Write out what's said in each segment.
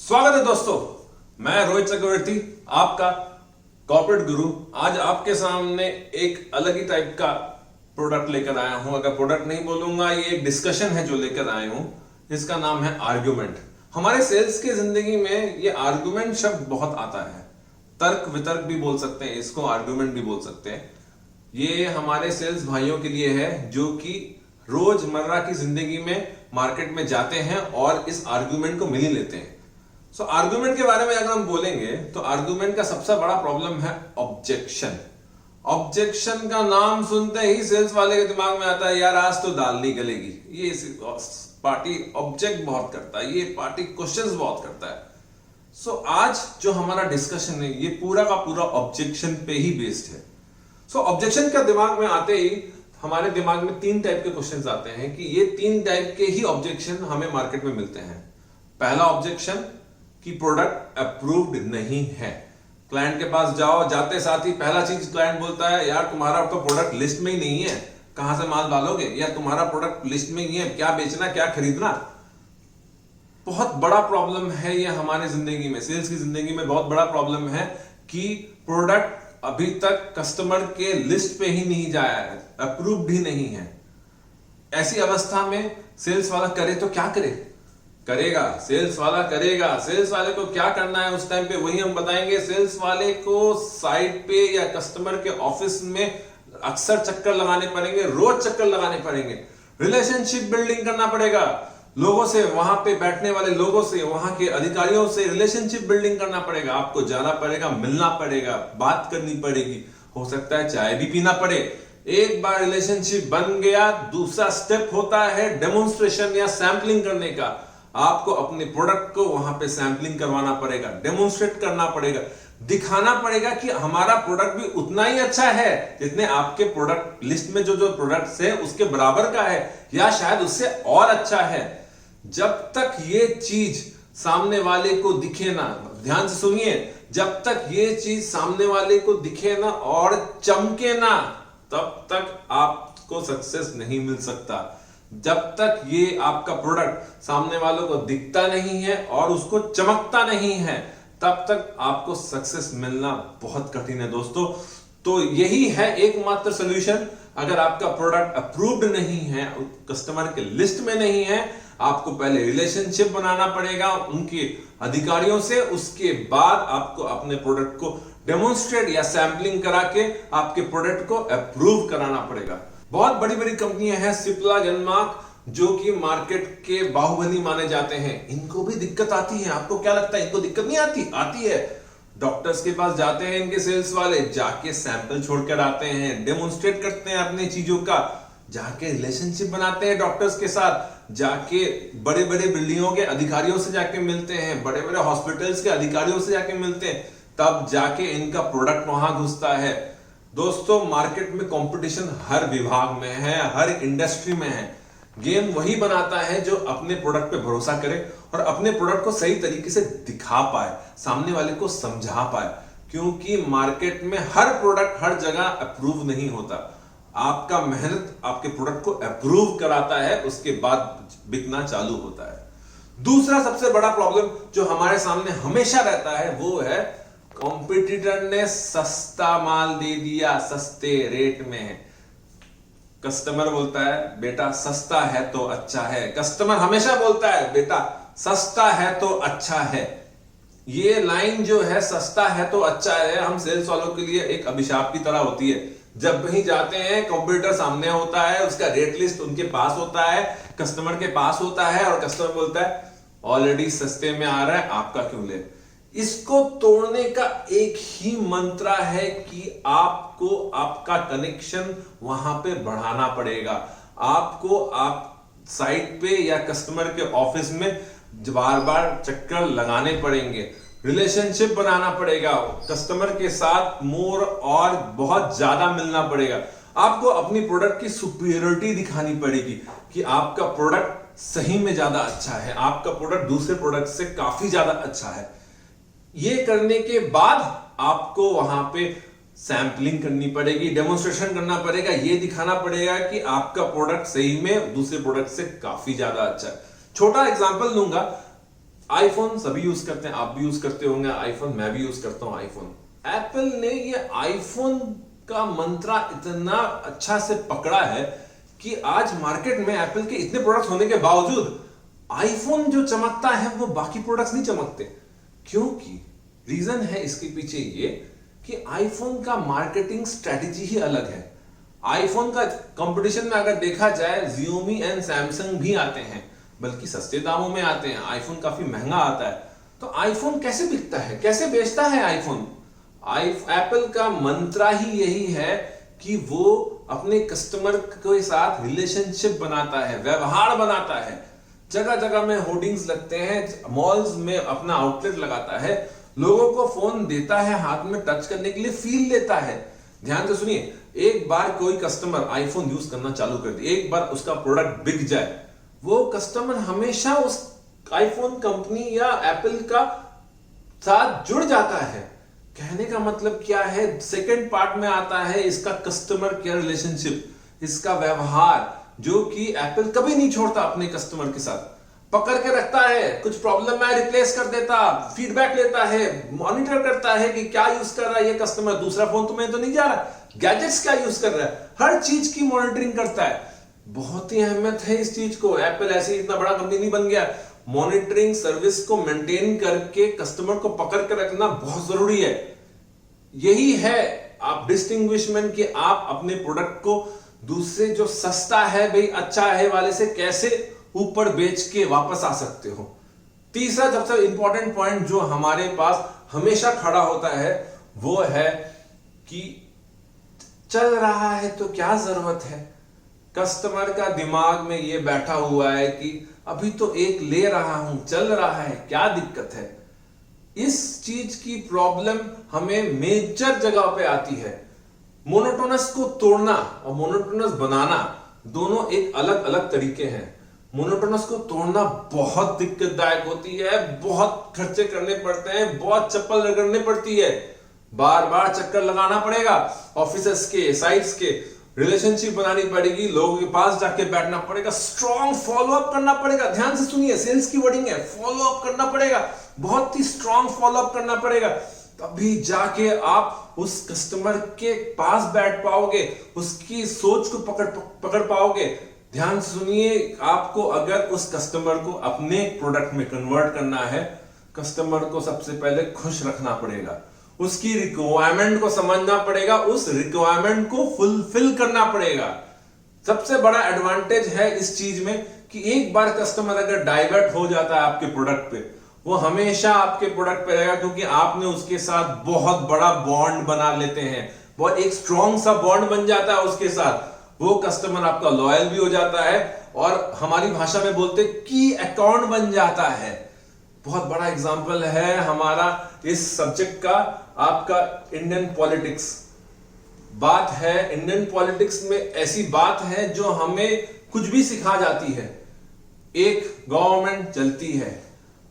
स्वागत है दोस्तों, मैं रोहित चक्रवर्ती, आपका कॉर्पोरेट गुरु। आज आपके सामने एक अलग ही टाइप का प्रोडक्ट लेकर आया हूं। अगर प्रोडक्ट नहीं बोलूंगा, ये एक डिस्कशन है जो लेकर आया हूं। इसका नाम है आर्ग्यूमेंट। हमारे सेल्स की जिंदगी में ये आर्ग्यूमेंट शब्द बहुत आता है। तर्क वितर्क भी बोल सकते हैं इसको, आर्ग्यूमेंट भी बोल सकते हैं। ये हमारे सेल्स भाइयों के लिए है जो कि रोजमर्रा की जिंदगी में मार्केट में जाते हैं और इस आर्ग्यूमेंट को मिल ही लेते हैं। सो आर्ग्यूमेंट के बारे में अगर हम बोलेंगे तो आर्ग्यूमेंट का सबसे बड़ा प्रॉब्लम है ऑब्जेक्शन। ऑब्जेक्शन का नाम सुनते ही सेल्स वाले के दिमाग में आता है, यार आज तो दाल नहीं गलेगी। ये पार्टी ऑब्जेक्ट बहुत करता है, ये पार्टी क्वेश्चंस बहुत करता है। सो आज जो हमारा डिस्कशन है ये पूरा का पूरा ऑब्जेक्शन पे ही बेस्ड है। सो ऑब्जेक्शन का दिमाग में आते ही हमारे दिमाग में तीन टाइप के क्वेश्चंस आते हैं कि ये तीन टाइप के ही ऑब्जेक्शन हमें मार्केट में मिलते हैं। पहला ऑब्जेक्शन कि प्रोडक्ट अप्रूव्ड नहीं है। क्लाइंट के पास जाओ, जाते साथ ही पहला चीज क्लाइंट बोलता है, यार तुम्हारा तो प्रोडक्ट लिस्ट में ही नहीं है, कहां से माल डालोगे, या तुम्हारा प्रोडक्ट लिस्ट में ही है, क्या बेचना क्या खरीदना। बहुत बड़ा प्रॉब्लम है ये हमारे जिंदगी में, सेल्स की जिंदगी में बहुत बड़ा प्रॉब्लम है कि प्रोडक्ट अभी तक कस्टमर के लिस्ट पे ही नहीं जाया है, अप्रूव्ड ही नहीं है। ऐसी अवस्था में सेल्स वाला करे तो क्या करेगा सेल्स वाला करेगा। सेल्स वाले को क्या करना है उस टाइम पे वही हम बताएंगे। सेल्स वाले को साइट पे या कस्टमर के ऑफिस में अक्सर चक्कर लगाने पड़ेंगे, रोज चक्कर लगाने पड़ेंगे। रिलेशनशिप बिल्डिंग करना पड़ेगा लोगों से, वहां पे बैठने वाले लोगों से, वहां के अधिकारियों से रिलेशनशिप बिल्डिंग करना पड़ेगा। आपको जाना पड़ेगा, मिलना पड़ेगा, बात करनी पड़ेगी, हो सकता है चाय भी पीना पड़े। एक बार रिलेशनशिप बन गया, दूसरा स्टेप होता है डेमोन्स्ट्रेशन या सैंपलिंग करने का। आपको अपने प्रोडक्ट को वहां पे सैंपलिंग करवाना पड़ेगा, डेमोन्स्ट्रेट करना पड़ेगा, दिखाना पड़ेगा कि हमारा प्रोडक्ट भी उतना ही अच्छा है जितने आपके प्रोडक्ट लिस्ट में जो प्रोडक्ट्स है उसके बराबर का है, या शायद उससे और अच्छा है। जब तक ये चीज सामने वाले को दिखे ना, ध्यान से सुनिए, जब तक ये चीज सामने वाले को दिखे ना और चमके ना, तब तक आपको सक्सेस नहीं मिल सकता। जब तक ये आपका प्रोडक्ट सामने वालों को दिखता नहीं है और उसको चमकता नहीं है, तब तक आपको सक्सेस मिलना बहुत कठिन है दोस्तों। तो यही है एकमात्र सॉल्यूशन। अगर आपका प्रोडक्ट अप्रूव्ड नहीं है, कस्टमर के लिस्ट में नहीं है, आपको पहले रिलेशनशिप बनाना पड़ेगा उनके अधिकारियों से। उसके बाद आपको अपने प्रोडक्ट को डेमोन्स्ट्रेट या सैंपलिंग करा के आपके प्रोडक्ट को अप्रूव कराना पड़ेगा। बहुत बड़ी बड़ी कंपनियां हैं, सिप्ला, गनमार्क, जो कि मार्केट के बाहुबली माने जाते हैं। इनको भी दिक्कत आती है। आपको क्या लगता है इनको दिक्कत नहीं आती? आती है। डॉक्टर्स के पास जाते हैं इनके सेल्स वाले, जाके सैंपल छोड़कर आते हैं, डेमोन्स्ट्रेट करते हैं अपनी चीजों का, जाके रिलेशनशिप बनाते हैं डॉक्टर्स के साथ, जाके बड़े बड़े बिल्डिंगों के अधिकारियों से जाके मिलते हैं, बड़े बड़े हॉस्पिटल्स के अधिकारियों से जाके मिलते हैं, तब जाके इनका प्रोडक्ट वहां घुसता है। दोस्तों, मार्केट में कंपटीशन हर विभाग में है, हर इंडस्ट्री में है। गेम वही बनाता है जो अपने प्रोडक्ट पे भरोसा करे और अपने प्रोडक्ट को सही तरीके से दिखा पाए, सामने वाले को समझा पाए। क्योंकि मार्केट में हर प्रोडक्ट हर जगह अप्रूव नहीं होता। आपका मेहनत आपके प्रोडक्ट को अप्रूव कराता है, उसके बाद बिकना चालू होता है। दूसरा सबसे बड़ा प्रॉब्लम जो हमारे सामने हमेशा रहता है वो है कॉम्पिटिटर ने सस्ता माल दे दिया, सस्ते रेट में। कस्टमर बोलता है बेटा सस्ता है तो अच्छा है। कस्टमर हमेशा बोलता है बेटा सस्ता है तो अच्छा है। ये लाइन जो है सस्ता है तो अच्छा है, हम सेल्स वालों के लिए एक अभिशाप की तरह होती है। जब कहीं जाते हैं, कंप्यूटर सामने होता है, उसका रेट लिस्ट उनके पास होता है, कस्टमर के पास होता है, और कस्टमर बोलता है ऑलरेडी सस्ते में आ रहा है, आपका क्यों ले। इसको तोड़ने का एक ही मंत्र है कि आपको आपका कनेक्शन वहां पे बढ़ाना पड़ेगा। आपको आप साइट पे या कस्टमर के ऑफिस में बार बार चक्कर लगाने पड़ेंगे, रिलेशनशिप बनाना पड़ेगा, कस्टमर के साथ मोर और बहुत ज्यादा मिलना पड़ेगा। आपको अपनी प्रोडक्ट की सुपीरियरिटी दिखानी पड़ेगी कि आपका प्रोडक्ट सही में ज्यादा अच्छा है, आपका प्रोडक्ट दूसरे प्रोडक्ट से काफी ज्यादा अच्छा है। ये करने के बाद आपको वहां पे सैंपलिंग करनी पड़ेगी, डेमोन्स्ट्रेशन करना पड़ेगा, ये दिखाना पड़ेगा कि आपका प्रोडक्ट सही में दूसरे प्रोडक्ट से काफी ज्यादा अच्छा है। छोटा एग्जांपल दूंगा, आईफोन सभी यूज करते हैं, आप भी यूज करते होंगे आईफोन, मैं भी यूज करता हूं आईफोन। एप्पल ने ये आईफोन का मंत्रा इतना अच्छा से पकड़ा है कि आज मार्केट में एप्पल के इतने प्रोडक्ट्स होने के बावजूद आईफोन जो चमकता है वो बाकी प्रोडक्ट्स नहीं चमकते। क्योंकि रीजन है इसके पीछे ये कि आईफोन का मार्केटिंग स्ट्रेटेजी ही अलग है। आईफोन का कंपटीशन में अगर देखा जाए Xiaomi एंड सैमसंग भी आते हैं, बल्कि सस्ते दामों में आते हैं, आईफोन काफी महंगा आता है। तो आईफोन कैसे बिकता है, कैसे बेचता है आईफोन? एप्पल का मंत्रा ही यही है कि वो अपने कस्टमर के साथ रिलेशनशिप बनाता है, व्यवहार बनाता है। जगह जगह में होर्डिंग्स लगते हैं, मॉल्स में अपना आउटलेट लगाता है, लोगों को फोन देता है हाथ में टच करने के लिए, फील लेता है। ध्यान से सुनिए, एक बार कोई कस्टमर आईफोन यूज करना चालू कर दे, एक बार उसका प्रोडक्ट बिक जाए, वो कस्टमर हमेशा उस आईफोन कंपनी या एप्पल का साथ जुड़ जाता है। कहने का मतलब क्या है? सेकंड पार्ट में आता है इसका कस्टमर केयर रिलेशनशिप, इसका व्यवहार, जो कि एप्पल कभी नहीं छोड़ता अपने कस्टमर के साथ। पकड़ के रखता है, कुछ प्रॉब्लम है रिप्लेस कर देता, फीडबैक लेता है, मॉनिटर करता है कि क्या यूज कर रहा है ये कस्टमर, दूसरा फोन तुम्हें तो नहीं जा रहा, गैजेट्स क्या यूज कर रहा है, हर चीज की मॉनिटरिंग करता है। बहुत ही अहमियत है इस चीज को। एप्पल ऐसे इतना बड़ा कंपनी नहीं बन गया, मॉनिटरिंग सर्विस को मेंटेन करके कस्टमर को पकड़ के रखना बहुत जरूरी है। यही है आप डिस्टिंग्विशमेंट कि आप अपने प्रोडक्ट को दूसरे जो सस्ता है भाई अच्छा है वाले से कैसे ऊपर बेच के वापस आ सकते हो। तीसरा सबसे इंपॉर्टेंट पॉइंट जो हमारे पास हमेशा खड़ा होता है वो है कि चल रहा है तो क्या जरूरत है। कस्टमर का दिमाग में ये बैठा हुआ है कि अभी तो एक ले रहा हूं, चल रहा है, क्या दिक्कत है। इस चीज की प्रॉब्लम हमें मेजर जगह पे आती है। मोनोटोनस को तोड़ना और मोनोटोनस बनाना दोनों एक अलग अलग तरीके हैं। मोनोटोनस को तोड़ना बहुत दिक्कतदायक होती है, बहुत खर्चे करने पड़ते हैं, बहुत चप्पल रगड़ने पड़ती है, बार बार चक्कर लगाना पड़ेगा, ऑफिसेस के, साइट्स के, रिलेशनशिप बनानी पड़ेगी, लोगों के पास जाके बैठना पड़ेगा, स्ट्रॉन्ग फॉलो अप करना पड़ेगा। ध्यान से सुनिए, सेल्स की वर्डिंग है, फॉलो अप करना पड़ेगा, बहुत ही स्ट्रॉन्ग फॉलो अप करना पड़ेगा, तभी जाके आप उस कस्टमर के पास बैठ पाओगे, उसकी सोच को पकड़ पाओगे। ध्यान सुनिए, आपको अगर उस कस्टमर को अपने प्रोडक्ट में कन्वर्ट करना है, कस्टमर को सबसे पहले खुश रखना पड़ेगा, उसकी रिक्वायरमेंट को समझना पड़ेगा, उस रिक्वायरमेंट को फुलफिल करना पड़ेगा। सबसे बड़ा एडवांटेज है इस चीज में कि एक बार कस्टमर अगर डाइवर्ट हो जाता है आपके प्रोडक्ट पे, वो हमेशा आपके प्रोडक्ट पे रहेगा, क्योंकि आपने उसके साथ बहुत बड़ा बॉन्ड बना लेते हैं, बहुत एक स्ट्रॉन्ग सा बॉन्ड बन जाता है उसके साथ। वो कस्टमर आपका लॉयल भी हो जाता है और हमारी भाषा में बोलते की अकाउंट बन जाता है। बहुत बड़ा एग्जांपल है हमारा इस सब्जेक्ट का आपका इंडियन पॉलिटिक्स। बात है इंडियन पॉलिटिक्स में ऐसी बात है जो हमें कुछ भी सिखा जाती है। एक गवर्नमेंट चलती है,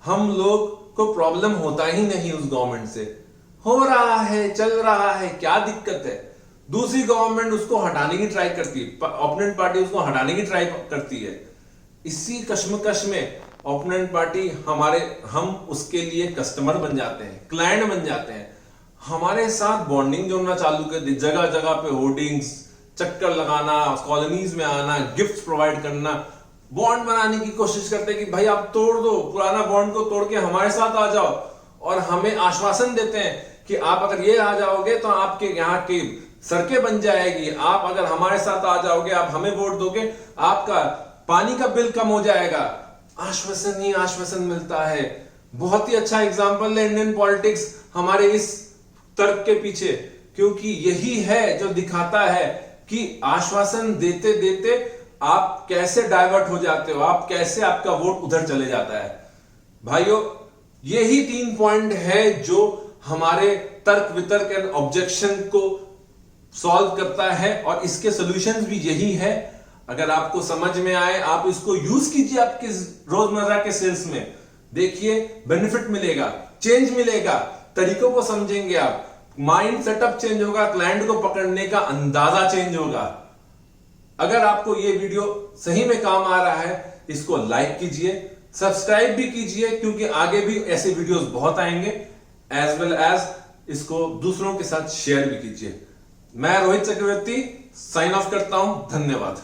हम लोग को प्रॉब्लम होता ही नहीं उस गवर्नमेंट से, हो रहा है, चल रहा है, क्या दिक्कत है। दूसरी गवर्नमेंट उसको हटाने की ट्राई करती है, ओपोनेंट पार्टी उसको हटाने की ट्राई करती है। इसी कश्मकश में ओपोनेंट पार्टी हम उसके लिए कस्टमर बन जाते हैं, क्लाइंट बन जाते हैं, हमारे साथ बॉन्डिंग जोड़ना चालू कर दी, जगह जगह पे होर्डिंग्स, चक्कर लगाना, कॉलोनीज में आना, गिफ्ट्स प्रोवाइड करना, बॉन्ड बनाने की कोशिश करते हैं कि भाई आप तोड़ दो, पुराना बॉन्ड को तोड़ के हमारे साथ आ जाओ, और हमें आश्वासन देते हैं कि आप अगर ये आ जाओगे तो आपके यहाँ की सड़कें बन जाएगी, आप अगर हमारे साथ आ जाओगे, आप हमें वोट दोगे, आपका पानी का बिल कम हो जाएगा। आश्वासन ही आश्वासन मिलता है। बहुत ही अच्छा एग्जाम्पल है इंडियन पॉलिटिक्स हमारे इस तर्क के पीछे, क्योंकि यही है जो दिखाता है कि आश्वासन देते देते आप कैसे डाइवर्ट हो जाते हो, आप कैसे आपका वोट उधर चले जाता है। भाइयों, यही 3 पॉइंट है जो हमारे तर्क वितर्क एंड ऑब्जेक्शन को सॉल्व करता है, और इसके सॉल्यूशंस भी यही है। अगर आपको समझ में आए, आप इसको यूज कीजिए आपके रोजमर्रा के सेल्स में, देखिए बेनिफिट मिलेगा, चेंज मिलेगा, तरीकों को समझेंगे आप, माइंड सेटअप चेंज होगा, क्लाइंट को पकड़ने का अंदाजा चेंज होगा। अगर आपको ये वीडियो सही में काम आ रहा है, इसको लाइक कीजिए, सब्सक्राइब भी कीजिए क्योंकि आगे भी ऐसे वीडियोस बहुत आएंगे, एज वेल एज इसको दूसरों के साथ शेयर भी कीजिए। मैं रोहित चक्रवर्ती साइन ऑफ करता हूं। धन्यवाद।